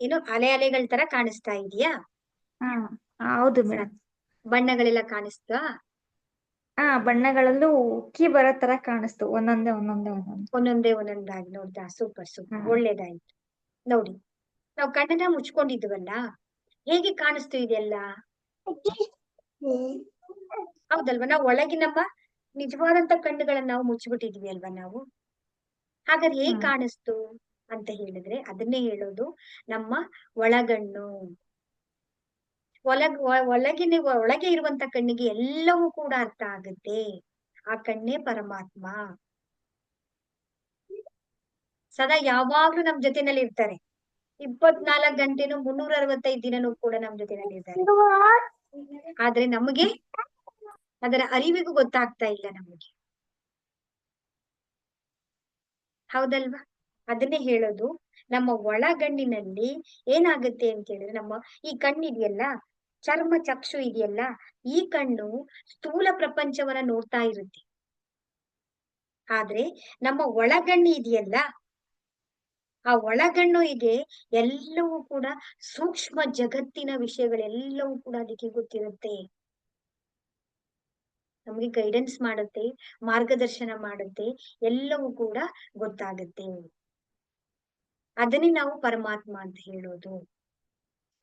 ಏನು ಅಲೆ ಅಲೆಗಳ ತರ ಕಾಣಿಸ್ತಾ ಇದೆಯಾ? ಹಾ, ಹೌದು ಸರಿ. ಮೇಡಮ್. ಬಣ್ಣಗಳೆಲ್ಲ ಕಾಣಿಸ್ತಾ? ಹಾ, ಬಣ್ಣಗಳಲ್ಲೂ ಉಕ್ಕಿ ಬರೋ ತರ ಕಾಣಿಸ್ತು, ಒಂದೊಂದೇ ಒಂದೊಂದೇ ಒಂದೊಂದು. ಒಂದೊಂದೇ ಒಂದೊಂದಾಗಿ ನೋಡ್ದಾ? ಸೂಪರ್ ಹಾ. ಸೂಪರ್, ಒಳ್ಳೇದಾಯ್ತು. ನೋಡಿ, ನಾವು ಕಣ್ಣನ್ನ ಮುಚ್ಕೊಂಡಿದ್ವಲ್ಲ, ಹೇಗೆ ಕಾಣಿಸ್ತು ಇದೆಲ್ಲ? ಹೌದಲ್ವಾ? ನಾವು ಒಳಗೆ ನಮ್ಮ ನಿಜವಾದಂತ ಕಣ್ಣುಗಳನ್ನ ನಾವು ಮುಚ್ಚಿಬಿಟ್ಟಿದ್ವಿ ಅಲ್ವಾ ನಾವು? ಹಾಗಾದ್ರೆ ಹೇಗ್ ಹ್ಮ್. ಕಾಣಿಸ್ತು ಅಂತ ಹೇಳಿದ್ರೆ, ಅದನ್ನೇ ಹೇಳೋದು ನಮ್ಮ ಒಳಗಣ್ಣು. ಒಳಗೆ ಇರುವಂತ ಕಣ್ಣಿಗೆ ಎಲ್ಲವೂ ಕೂಡ ಅರ್ಥ ಆಗುತ್ತೆ. ಆ ಕಣ್ಣೇ ಪರಮಾತ್ಮ. ಸದಾ ಯಾವಾಗ್ಲೂ ನಮ್ ಜೊತೆನಲ್ಲಿ ಇರ್ತಾರೆ. 24 ಗಂಟೆನೂ 365 ದಿನನೂ ಕೂಡ ನಮ್ ಜೊತೆನಲ್ಲಿ ಇದ್ದಾರೆ. ಆದ್ರೆ ನಮಗೆ ಅದರ ಅರಿವಿಗೂ ಗೊತ್ತಾಗ್ತಾ ಇಲ್ಲ ನಮಗೆ. ಹೌದಲ್ವಾ? ಅದನ್ನೇ ಹೇಳೋದು, ನಮ್ಮ ಒಳಗಣ್ಣಿನಲ್ಲಿ ಏನಾಗುತ್ತೆ ಅಂತ ಹೇಳಿದ್ರೆ, ನಮ್ಮ ಈ ಕಣ್ಣಿದೆಯಲ್ಲ, ಚರ್ಮ ಚಕ್ಷು ಇದೆಯಲ್ಲ, ಈ ಕಣ್ಣು ಸ್ಥೂಲ ಪ್ರಪಂಚವನ್ನ ನೋಡ್ತಾ ಇರುತ್ತೆ. ಆದ್ರೆ ನಮ್ಮ ಒಳಗಣ್ಣು ಇದೆಯಲ್ಲ, ಆ ಒಳಗಣ್ಣುಗೆ ಎಲ್ಲವೂ ಕೂಡ ಸೂಕ್ಷ್ಮ ಜಗತ್ತಿನ ವಿಷಯಗಳೆಲ್ಲವೂ ಕೂಡ ಅದಕ್ಕೆ ಗೊತ್ತಿರುತ್ತೆ. ನಮಗೆ ಗೈಡೆನ್ಸ್ ಮಾಡುತ್ತೆ, ಮಾರ್ಗದರ್ಶನ ಮಾಡುತ್ತೆ, ಎಲ್ಲವೂ ಕೂಡ ಗೊತ್ತಾಗುತ್ತೆ. ಅದನ್ನೇ ನಾವು ಪರಮಾತ್ಮ ಅಂತ ಹೇಳೋದು.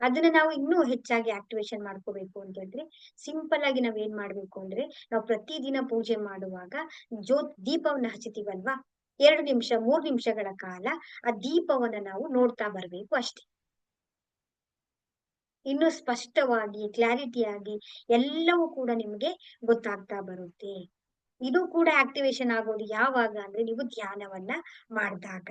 ಅದನ್ನ ನಾವು ಇನ್ನೂ ಹೆಚ್ಚಾಗಿ ಆಕ್ಟಿವೇಶನ್ ಮಾಡ್ಕೋಬೇಕು ಅಂತ ಹೇಳಿದ್ರೆ, ಸಿಂಪಲ್ ಆಗಿ ನಾವ್ ಏನ್ ಮಾಡ್ಬೇಕು ಅಂದ್ರೆ, ನಾವು ಪ್ರತಿದಿನ ಪೂಜೆ ಮಾಡುವಾಗ ದೀಪವನ್ನ ಹಚ್ಚುತ್ತೀವಲ್ವಾ, 2 ನಿಮಿಷ 3 ನಿಮಿಷಗಳ ಕಾಲ ಆ ದೀಪವನ್ನ ನಾವು ನೋಡ್ತಾ ಬರ್ಬೇಕು ಅಷ್ಟೇ. ಇನ್ನು ಸ್ಪಷ್ಟವಾಗಿ ಕ್ಲಾರಿಟಿಯಾಗಿ ಎಲ್ಲವೂ ಕೂಡ ನಿಮ್ಗೆ ಗೊತ್ತಾಗ್ತಾ ಬರುತ್ತೆ. ಇದು ಕೂಡ ಆಕ್ಟಿವೇಶನ್ ಆಗೋದು ಯಾವಾಗ ಅಂದ್ರೆ, ನೀವು ಧ್ಯಾನವನ್ನ ಮಾಡಿದಾಗ.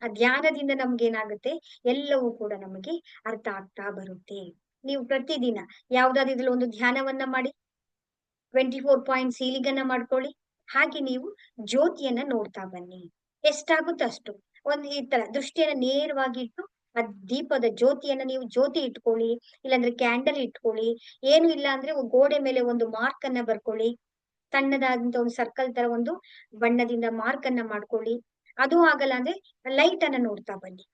ಆ ಧ್ಯಾನದಿಂದ ನಮ್ಗೆ ಏನಾಗುತ್ತೆ, ಎಲ್ಲವೂ ಕೂಡ ನಮಗೆ ಅರ್ಥ ಆಗ್ತಾ ಬರುತ್ತೆ. ನೀವು ಪ್ರತಿದಿನ ಯಾವ್ದಾದ್ರು ಇದ್ರಲ್ಲಿ ಒಂದು ಧ್ಯಾನವನ್ನ ಮಾಡಿ, 24 ಪಾಯಿಂಟ್ ಸೀಲಿಂಗ್ ಅನ್ನ ಮಾಡ್ಕೊಳ್ಳಿ. ಹಾಗೆ ನೀವು ಜ್ಯೋತಿಯನ್ನ ನೋಡ್ತಾ ಬನ್ನಿ. ಎಷ್ಟಾಗುತ್ತೋ ಅಷ್ಟು. ಒಂದು ಈ ತರ ದೃಷ್ಟಿಯನ್ನ ನೇರವಾಗಿ ಇಟ್ಟು, ಆ ದೀಪದ ಜ್ಯೋತಿಯನ್ನ ನೀವು ಜ್ಯೋತಿ ಇಟ್ಕೊಳ್ಳಿ, ಇಲ್ಲಾಂದ್ರೆ ಕ್ಯಾಂಡಲ್ ಇಟ್ಕೊಳ್ಳಿ. ಏನು ಇಲ್ಲ ಅಂದ್ರೆ ಗೋಡೆ ಮೇಲೆ ಒಂದು ಮಾರ್ಕ್ ಅನ್ನ ಬರ್ಕೊಳ್ಳಿ. ಸಣ್ಣದಾದಂತ ಒಂದು ಸರ್ಕಲ್ ತರ ಒಂದು ಬಣ್ಣದಿಂದ ಮಾರ್ಕ್ ಅನ್ನ ಮಾಡ್ಕೊಳ್ಳಿ. ಅದು ಆಗಲ್ಲ ಅಂದ್ರೆ ಲೈಟ್ ಅನ್ನ ನೋಡ್ತಾ ಬನ್ನಿ.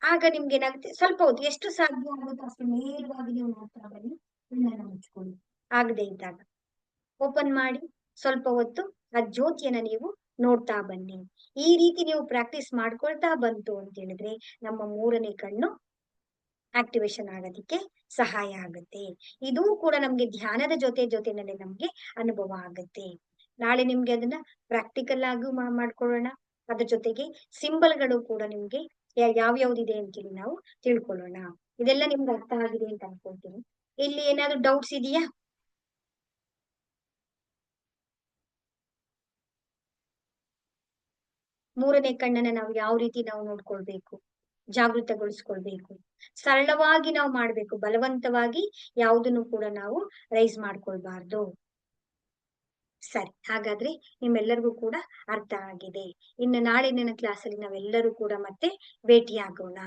ಆಗ ನಿಮ್ಗೆ ಏನಾಗುತ್ತೆ, ಸ್ವಲ್ಪ ಹೊತ್ತು ಎಷ್ಟು ಸಾಧ್ಯ ಆಗುತ್ತೋ ಅಷ್ಟು ನೇರವಾಗಿ ನೀವು ನೋಡ್ತಾ ಬನ್ನಿ. ಕಣ್ಣನ್ನ ಮುಚ್ಕೊಳ್ಳಿ. ಆಗದೆ ಇದ್ದಾಗ ಓಪನ್ ಮಾಡಿ, ಸ್ವಲ್ಪ ಹೊತ್ತು ಆ ಜ್ಯೋತಿಯನ್ನ ನೀವು ನೋಡ್ತಾ ಬನ್ನಿ. ಈ ರೀತಿ ನೀವು ಪ್ರಾಕ್ಟೀಸ್ ಮಾಡ್ಕೊಳ್ತಾ ಬಂತು ಅಂತ ಹೇಳಿದ್ರೆ, ನಮ್ಮ 3ನೇ ಕಣ್ಣು ಆಕ್ಟಿವೇಶನ್ ಆಗೋದಿಕ್ಕೆ ಸಹಾಯ ಆಗುತ್ತೆ. ಇದೂ ಕೂಡ ನಮ್ಗೆ ಧ್ಯಾನದ ಜೊತೆನಲ್ಲಿ ನಮ್ಗೆ ಅನುಭವ ಆಗುತ್ತೆ. ನಾಳೆ ನಿಮ್ಗೆ ಅದನ್ನ ಪ್ರಾಕ್ಟಿಕಲ್ ಆಗಿ ಮಾಡ್ಕೊಳ್ಳೋಣ. ಅದ್ರ ಜೊತೆಗೆ ಸಿಂಬಲ್ಗಳು ಕೂಡ ನಿಮ್ಗೆ ಯಾವ್ಯಾವ್ದಿದೆ ಅಂತೇಳಿ ನಾವು ತಿಳ್ಕೊಳ್ಳೋಣ. ಇದೆಲ್ಲ ನಿಮ್ಗೆ ಅರ್ಥ ಆಗಿದೆ ಅಂತ ಅನ್ಕೊಳ್ತೀನಿ. ಇಲ್ಲಿ ಏನಾದ್ರು ಡೌಟ್ಸ್ ಇದೆಯಾ? 3ನೇ ಕಣ್ಣನ್ನ ನಾವು ಯಾವ ರೀತಿ ನಾವು ನೋಡ್ಕೊಳ್ಬೇಕು, ಜಾಗೃತಗೊಳಿಸ್ಕೊಳ್ಬೇಕು, ಸರಳವಾಗಿ ನಾವು ಮಾಡ್ಬೇಕು, ಬಲವಂತವಾಗಿ ಯಾವುದನ್ನು ಕೂಡ ನಾವು ರೈಸ್ ಮಾಡ್ಕೊಳ್ಬಾರ್ದು. ಸರಿ, ಹಾಗಾದ್ರೆ ನಿಮ್ಮೆಲ್ಲರಿಗೂ ಕೂಡ ಅರ್ಥ ಆಗಿದೆ. ಇನ್ನು ನಾಳಿನ ಕ್ಲಾಸಲ್ಲಿ ನಾವೆಲ್ಲರೂ ಕೂಡ ಮತ್ತೆ ಭೇಟಿಯಾಗೋಣ.